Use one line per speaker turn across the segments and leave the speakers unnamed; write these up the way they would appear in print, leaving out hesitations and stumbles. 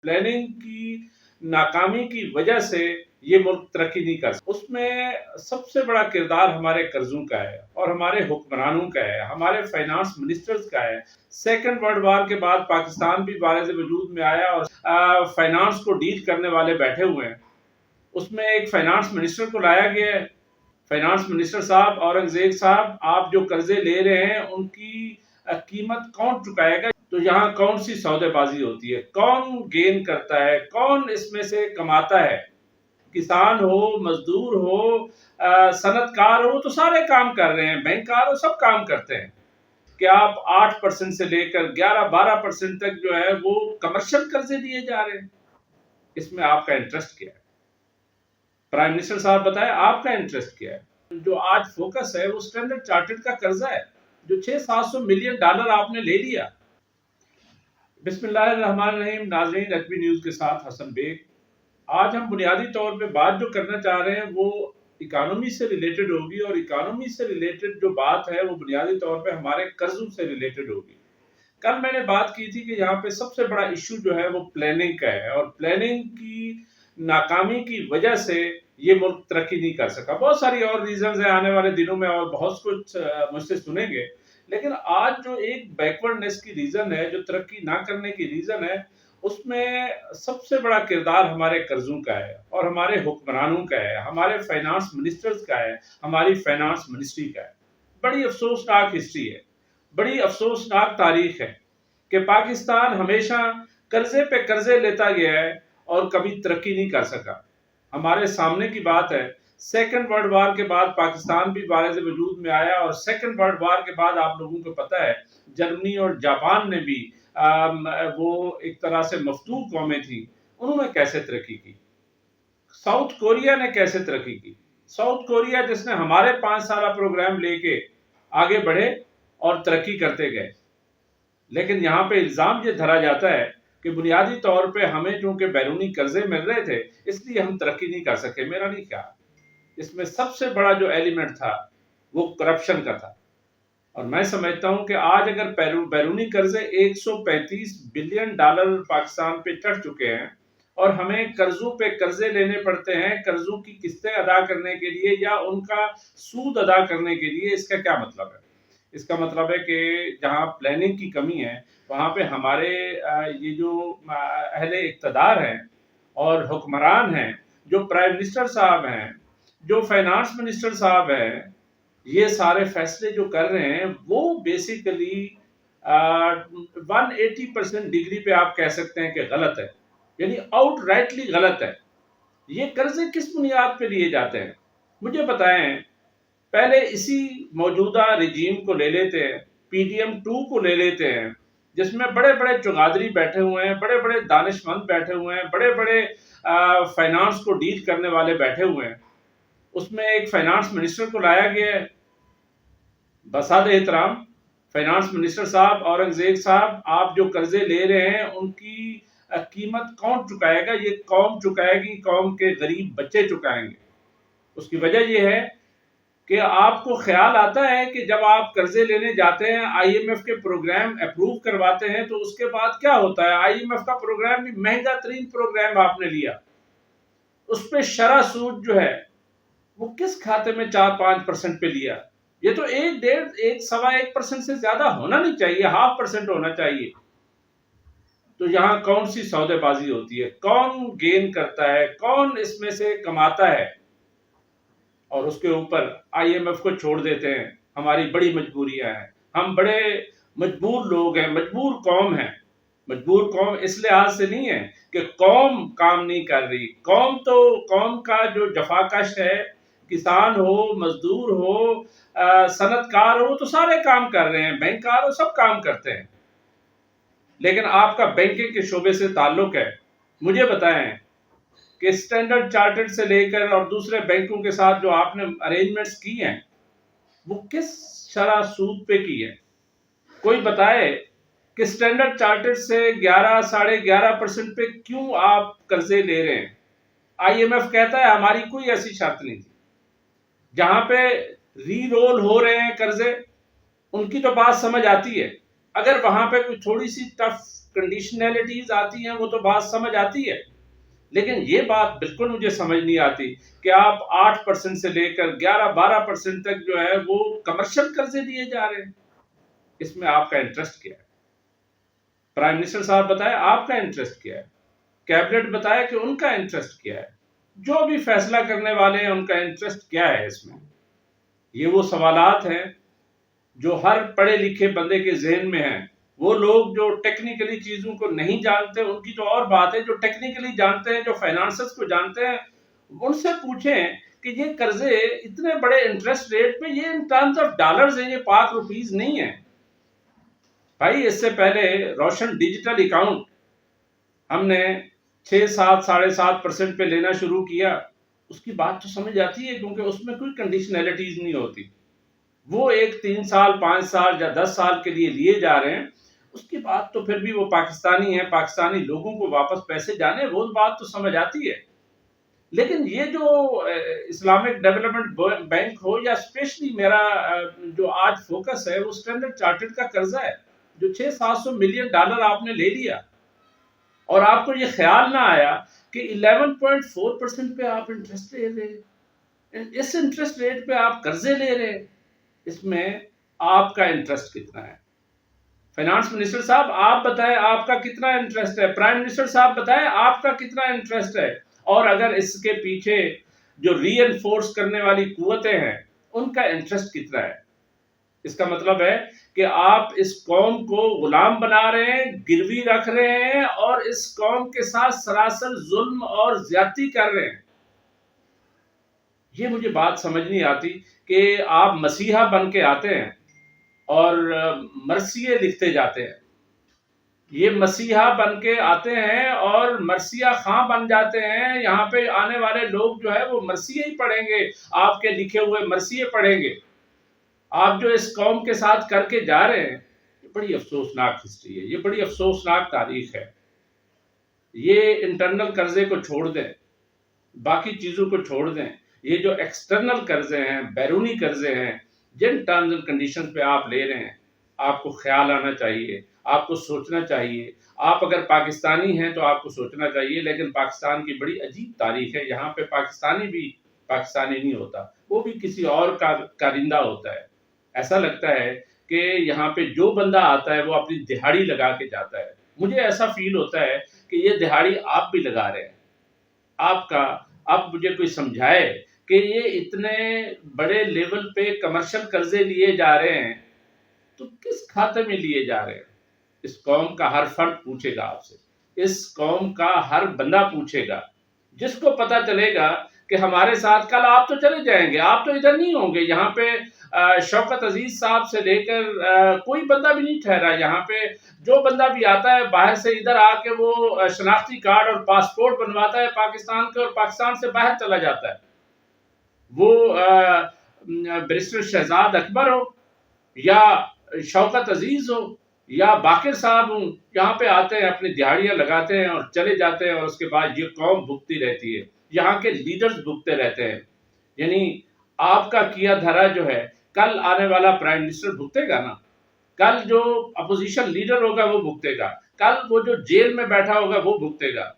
Planning کی ناکامی کی وجہ سے یہ ملک ترقی نہیں کر سکتا۔ اس میں سب سے بڑا کردار ہمارے قرضوں کا ہے اور ہمارے حکمرانوں کا ہے، ہمارے فائنانس منسٹرز کا ہے۔ سیکنڈ ورلڈ وار کے بعد پاکستان بھی بارز وجود میں آیا اور فائنانس کو ڈیل کرنے والے بیٹھے ہوئے ہیں۔ اس میں ایک فائنانس منسٹر کو لایا گیا ہے۔ فائنانس منسٹر صاحب، اورنگزیب صاحب، آپ جو قرضے لے رہے ہیں ان کی قیمت کون چکائے گا؟ تو یہاں کون سی سودے بازی ہوتی ہے؟ کون گین کرتا ہے؟ کون اس میں سے کماتا ہے؟ کسان ہو، مزدور ہو، صنعت کار ہو، تو سارے کام کر رہے ہیں، بینکار ہو، سب کام کرتے ہیں۔ کہ آپ 8% سے لے کر 11-12% تک جو ہے وہ کمرشل قرضے دیے جا رہے ہیں۔ اس میں آپ کا انٹرسٹ کیا ہے؟ پرائم منسٹر صاحب بتائیں آپ کا انٹرسٹ کیا ہے؟ جو آج فوکس ہے وہ سٹینڈرڈ چارٹرڈ کا قرضہ ہے جو $600-700 ملین آپ نے لے لیا۔ بسم اللہ الرحمن الرحیم۔ ناظرین، ایچ بی نیوز کے ساتھ حسن بیگ۔ آج ہم بنیادی طور پہ بات جو کرنا چاہ رہے ہیں وہ اکانومی سے ریلیٹڈ ہوگی، اور اکانومی سے ریلیٹڈ جو بات ہے وہ بنیادی طور پہ ہمارے قرضوں سے ریلیٹڈ ہوگی۔ کل میں نے بات کی تھی کہ یہاں پہ سب سے بڑا ایشو جو ہے وہ پلاننگ کا ہے، اور پلاننگ کی ناکامی کی وجہ سے یہ ملک ترقی نہیں کر سکا۔ بہت ساری اور ریزنز ہیں، آنے والے دنوں میں اور بہت کچھ مجھ سے سنیں گے، لیکن آج جو ایک بیکورڈنیس کی ریزن ہے، جو ترقی نہ کرنے کی ریزن ہے، اس میں سب سے بڑا کردار ہمارے قرضوں کا ہے اور ہمارے حکمرانوں کا ہے، ہمارے فائنانس منسٹرز کا ہے، ہماری فائنانس منسٹری کا ہے۔ بڑی افسوسناک ہسٹری ہے، بڑی افسوسناک تاریخ ہے کہ پاکستان ہمیشہ قرضے پہ قرضے لیتا گیا ہے اور کبھی ترقی نہیں کر سکا۔ ہمارے سامنے کی بات ہے، سیکنڈ ورلڈ وار کے بعد پاکستان بھی بارز وجود میں آیا، اور سیکنڈ ورلڈ وار کے بعد آپ لوگوں کو پتہ ہے جرمنی اور جاپان نے بھی وہ ایک طرح سے مفتوح قومیں تھیں، انہوں نے کیسے ترقی کی؟ ساؤتھ کوریا نے کیسے ترقی کی؟ ساؤتھ کوریا جس نے ہمارے 5 سالہ پروگرام لے کے آگے بڑھے اور ترقی کرتے گئے، لیکن یہاں پہ الزام یہ دھرا جاتا ہے کہ بنیادی طور پہ ہمیں چونکہ بیرونی قرضے مل رہے تھے اس لیے ہم ترقی نہیں کر سکے۔ میرا نہیں خیال، اس میں سب سے بڑا جو ایلیمنٹ تھا وہ کرپشن کا تھا، اور میں سمجھتا ہوں کہ آج اگر بیرونی قرضے $135 بلین پاکستان پہ چڑھ چکے ہیں اور ہمیں قرضوں پہ قرضے لینے پڑتے ہیں قرضوں کی قسطیں ادا کرنے کے لیے یا ان کا سود ادا کرنے کے لیے، اس کا کیا مطلب ہے؟ اس کا مطلب ہے کہ جہاں پلاننگ کی کمی ہے وہاں پہ ہمارے یہ جو اہل اقتدار ہیں اور حکمران ہیں، جو پرائم منسٹر صاحب ہیں، جو فائنانس منسٹر صاحب ہیں، یہ سارے فیصلے جو کر رہے ہیں وہ بیسیکلی 180% ڈگری پہ آپ کہہ سکتے ہیں کہ غلط ہے، یعنی آؤٹ رائٹلی غلط ہے۔ یہ قرضے کس بنیاد پہ لیے جاتے ہیں؟ مجھے بتائیں۔ پہلے اسی موجودہ رجیم کو لے لیتے ہیں، PDM-2 کو لے لیتے ہیں، جس میں بڑے بڑے چغادری بیٹھے ہوئے ہیں، بڑے بڑے دانش مند بیٹھے ہوئے ہیں، بڑے بڑے فائنانس کو ڈیل کرنے والے بیٹھے ہوئے ہیں۔ اس میں ایک فائنانس منسٹر کو لایا گیا ہے، بساد احترام فائنانس منسٹر صاحب، اورنگزیب صاحب، آپ جو قرضے لے رہے ہیں ان کی قیمت کون چکائے گا؟ یہ قوم چکائے گی، قوم کے غریب بچے چکائیں گے۔ اس کی وجہ یہ ہے کہ آپ کو خیال آتا ہے کہ جب آپ قرضے لینے جاتے ہیں، IMF کے پروگرام اپروو کرواتے ہیں، تو اس کے بعد کیا ہوتا ہے؟ IMF کا پروگرام بھی مہنگا ترین پروگرام آپ نے لیا، اس پہ شرح سود جو ہے وہ کس کھاتے میں 4-5% پہ لیا؟ یہ تو 1.5-1.25% سے زیادہ ہونا نہیں چاہیے، 0.5% ہونا چاہیے۔ تو یہاں کون سی سودے بازی ہوتی ہے؟ کون گین کرتا ہے؟ کون اس میں سے کماتا ہے؟ اور اس کے اوپر IMF کو چھوڑ دیتے ہیں۔ ہماری بڑی مجبوریاں ہیں، ہم بڑے مجبور لوگ ہیں، مجبور قوم ہیں۔ مجبور قوم اس لحاظ سے نہیں ہے کہ قوم کام نہیں کر رہی، قوم کا جو جفاکش ہے، کسان ہو، مزدور ہو، صنعت کار ہو، تو سارے کام کر رہے ہیں، بینکار ہو، سب کام کرتے ہیں۔ لیکن آپ کا بینکنگ کے شعبے سے تعلق ہے، مجھے بتائیں کہ سٹینڈرڈ چارٹرڈ سے لے کر اور دوسرے بینکوں کے ساتھ جو آپ نے ارینجمنٹس کی ہیں وہ کس شرح سود پہ کی ہے؟ کوئی بتائے کہ سٹینڈرڈ چارٹرڈ سے 11-11.5% پہ کیوں آپ قرضے لے رہے ہیں؟ IMF کہتا ہے ہماری کوئی ایسی شرط نہیں تھی۔ جہاں پہ ری رول ہو رہے ہیں قرضے، ان کی تو بات سمجھ آتی ہے۔ اگر وہاں پہ کوئی تھوڑی سی ٹف کنڈیشنلٹیز آتی ہیں وہ تو بات سمجھ آتی ہے، لیکن یہ بات بالکل مجھے سمجھ نہیں آتی کہ آپ 8% سے لے کر 11-12% تک جو ہے وہ کمرشل قرضے دیے جا رہے ہیں. اس میں آپ کا انٹرسٹ کیا ہے؟ پرائم منسٹر صاحب بتائیں آپ کا انٹرسٹ کیا ہے؟ کیبنٹ بتائے کہ ان کا انٹرسٹ کیا ہے؟ جو بھی فیصلہ کرنے والے ہیں ان کا انٹرسٹ کیا ہے اس میں؟ یہ وہ سوالات ہیں جو ہر پڑھے لکھے بندے کے ذہن میں ہیں. وہ لوگ جو ٹیکنیکلی چیزوں کو نہیں جانتے ان کی تو اور بات ہے، جو ٹیکنیکلی جانتے ہیں، جو فائنانسز کو جانتے ہیں، ان سے پوچھیں کہ یہ قرضے اتنے بڑے انٹرسٹ ریٹ پہ، یہ ان ٹرمز آف ڈالرز ہیں، یہ پاک روپیز نہیں ہیں. بھائی اس سے پہلے روشن ڈیجیٹل اکاؤنٹ ہم نے 6-7-7.5% پہ لینا شروع کیا، اس کی بات تو سمجھ آتی ہے کیونکہ اس میں کوئی کنڈیشنلٹیز نہیں ہوتی. وہ ایک 3 سال 5 سال یا 10 سال کے لیے جا رہے ہیں، اس کی بات تو پھر بھی وہ پاکستانی ہیں، پاکستانی لوگوں کو واپس پیسے جانے، وہ بات تو سمجھ آتی ہے. لیکن یہ جو اسلامک ڈیولپمنٹ بینک ہو یا اسپیشلی میرا جو آج فوکس ہے وہ اسٹینڈرڈ چارٹرڈ کا قرضہ ہے جو $600-700 ملین آپ نے لے لیا، اور آپ کو یہ خیال نہ آیا کہ 11.4% پہ آپ انٹرسٹ لے رہے ہیں، اس انٹرسٹ ریٹ پہ آپ قرضے لے رہے ہیں. اس میں آپ کا انٹرسٹ کتنا ہے؟ فائنانس منسٹر صاحب آپ بتائیں آپ کا کتنا انٹرسٹ ہے؟ پرائم منسٹر صاحب بتائیں آپ کا کتنا انٹرسٹ ہے؟ اور اگر اس کے پیچھے جو ری انفورس کرنے والی قوتیں ہیں ان کا انٹرسٹ کتنا ہے؟ اس کا مطلب ہے کہ آپ اس قوم کو غلام بنا رہے ہیں، گروی رکھ رہے ہیں، اور اس قوم کے ساتھ سراسر ظلم اور زیادتی کر رہے ہیں. یہ مجھے بات سمجھ نہیں آتی کہ آپ مسیحا بن کے آتے ہیں اور مرثیے لکھتے جاتے ہیں. یہ مسیحا بن کے آتے ہیں اور مرثیہ خاں بن جاتے ہیں. یہاں پہ آنے والے لوگ جو ہے وہ مرثیے ہی پڑھیں گے، آپ کے لکھے ہوئے مرثیے پڑھیں گے. آپ جو اس قوم کے ساتھ کر کے جا رہے ہیں یہ بڑی افسوسناک ہسٹری ہے، یہ بڑی افسوسناک تاریخ ہے. یہ انٹرنل قرضے کو چھوڑ دیں، باقی چیزوں کو چھوڑ دیں. یہ جو ایکسٹرنل قرضے ہیں، بیرونی قرضے ہیں، جن ٹرمز اینڈ کنڈیشنز پہ آپ لے رہے ہیں، آپ کو خیال آنا چاہیے، آپ کو سوچنا چاہیے. آپ اگر پاکستانی ہیں تو آپ کو سوچنا چاہیے، لیکن پاکستان کی بڑی عجیب تاریخ ہے. یہاں پہ پاکستانی بھی پاکستانی نہیں ہوتا، وہ بھی کسی اور کا کارندہ ہوتا ہے. ایسا لگتا ہے کہ یہاں پہ جو بندہ آتا ہے وہ اپنی دہاڑی لگا کے جاتا ہے. مجھے ایسا فیل ہوتا ہے کہ یہ دہاڑی آپ بھی لگا رہے ہیں. آپ کا اب مجھے کوئی سمجھائے کہ یہ اتنے بڑے لیول پہ کمرشل قرضے لیے جا رہے ہیں تو کس کھاتے میں لیے جا رہے ہیں؟ اس قوم کا ہر فرد پوچھے گا آپ سے، اس قوم کا ہر بندہ پوچھے گا. جس کو پتا چلے گا کہ ہمارے ساتھ کل آپ تو چلے جائیں گے، آپ تو ادھر نہیں ہوں گے. یہاں پہ شوکت عزیز صاحب سے لے کر کوئی بندہ بھی نہیں ٹھہرا. یہاں پہ جو بندہ بھی آتا ہے باہر سے ادھر آ کے وہ شناختی کارڈ اور پاسپورٹ بنواتا ہے پاکستان کے، اور پاکستان سے باہر چلا جاتا ہے. وہ بیرسٹر شہزاد اکبر ہو یا شوکت عزیز ہو یا باقر صاحب ہوں، یہاں پہ آتے ہیں، اپنی دہاڑیاں لگاتے ہیں اور چلے جاتے ہیں، اور اس کے بعد یہ قوم بھگتی رہتی ہے، یہاں کے لیڈرز بھگتے رہتے ہیں. یعنی آپ کا کیا دھرا جو ہے کل آنے والا پرائم منسٹر بھگتے گا نا، کل جو اپوزیشن لیڈر ہوگا وہ بھگتے گا، کل وہ جو جیل میں بیٹھا ہوگا وہ بھگتے گا.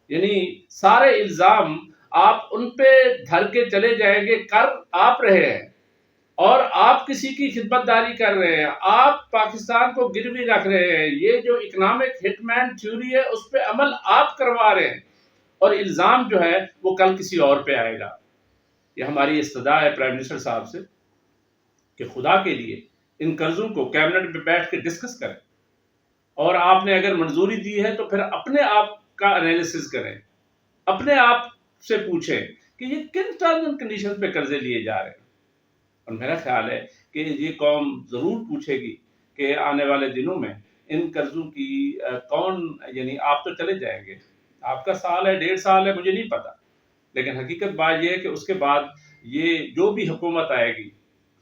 یعنی سارے الزام آپ ان پہ دھر کے چلے جائیں گے. کر آپ رہے ہیں اور آپ کسی کی خدمت داری کر رہے ہیں، آپ پاکستان کو گروی رکھ رہے ہیں. یہ جو اکنامک ہٹ مین تھیوری ہے اس پہ عمل آپ کروا رہے ہیں، اور الزام جو ہے وہ کل کسی اور پہ آئے گا. یہ ہماری استدعا ہے پرائم منسٹر صاحب سے کہ خدا کے لیے ان قرضوں کو کیبنٹ میں بیٹھ کے ڈسکس کریں، اور آپ نے اگر منظوری دی ہے تو پھر اپنے آپ کا انالیسس کریں، اپنے آپ سے پوچھیں کہ یہ کن ٹرمز اینڈ کنڈیشنز پہ قرضے لیے جا رہے ہیں. اور میرا خیال ہے کہ یہ قوم ضرور پوچھے گی کہ آنے والے دنوں میں ان قرضوں کی کون، یعنی آپ تو چلے جائیں گے، آپ کا سال ہے 1.5 سال ہے مجھے نہیں پتا، لیکن حقیقت بات یہ ہے کہ اس کے بعد یہ جو بھی حکومت آئے گی،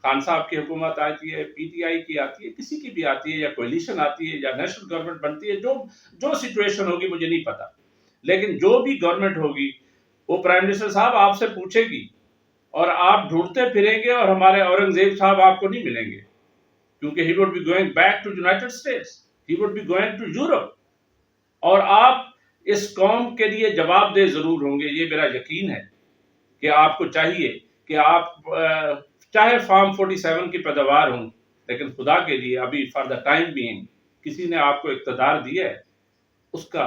خان صاحب کی حکومت آتی ہے، پی ٹی آئی کی آتی ہے، کسی کی بھی آتی ہے، یا کولیشن آتی ہے، یا نیشنل گورنمنٹ بنتی ہے، جو سچویشن ہوگی مجھے نہیں پتا، لیکن جو بھی گورنمنٹ ہوگی وہ پرائم منسٹر صاحب آپ سے پوچھے گی، اور آپ ڈھونڈتے پھریں گے، اور ہمارے اورنگزیب صاحب آپ کو نہیں ملیں گے، کیونکہ he would be going back to United States, he would be going to Europe. اور آپ اس قوم کے لیے جواب دہ ضرور ہوں گے، یہ میرا یقین ہے کہ آپ کو چاہیے کہ آپ چاہے فارم 47 کی پیداوار ہوں، لیکن خدا کے لیے ابھی فار دا ٹائم بینگ کسی نے آپ کو اقتدار دیا ہے، اس کا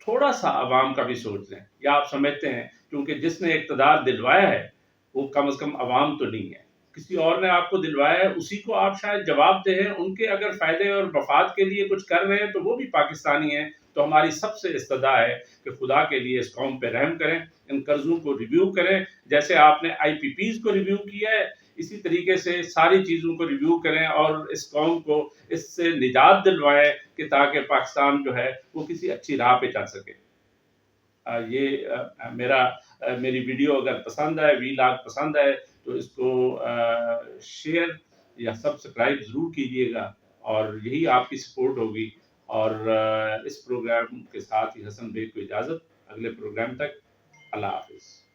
تھوڑا سا عوام کا بھی سوچ لیں. یا آپ سمجھتے ہیں کیونکہ جس نے اقتدار دلوایا ہے وہ کم از کم عوام تو نہیں ہے، کسی اور نے آپ کو دلوایا ہے، اسی کو آپ شاید جواب دیں. ان کے اگر فائدے اور مفاد کے لیے کچھ کر رہے ہیں تو وہ بھی پاکستانی ہیں. تو ہماری سب سے استدعا ہے کہ خدا کے لیے اس قوم پہ رحم کریں، ان قرضوں کو ریویو کریں. جیسے آپ نے آئی پی پیز کو ریویو کیا ہے، اسی طریقے سے ساری چیزوں کو ریویو کریں اور اس قوم کو اس سے نجات دلوائیں کہ تاکہ پاکستان جو ہے وہ کسی اچھی راہ پہ چل سکے. یہ میری ویڈیو اگر پسند آئے، ویلاگ پسند آئے تو اس کو شیئر یا سبسکرائب ضرور کیجیے گا، اور یہی آپ کی سپورٹ ہوگی. اور اس پروگرام کے ساتھ ہی حسن بھائی کو اجازت، اگلے پروگرام تک اللہ حافظ.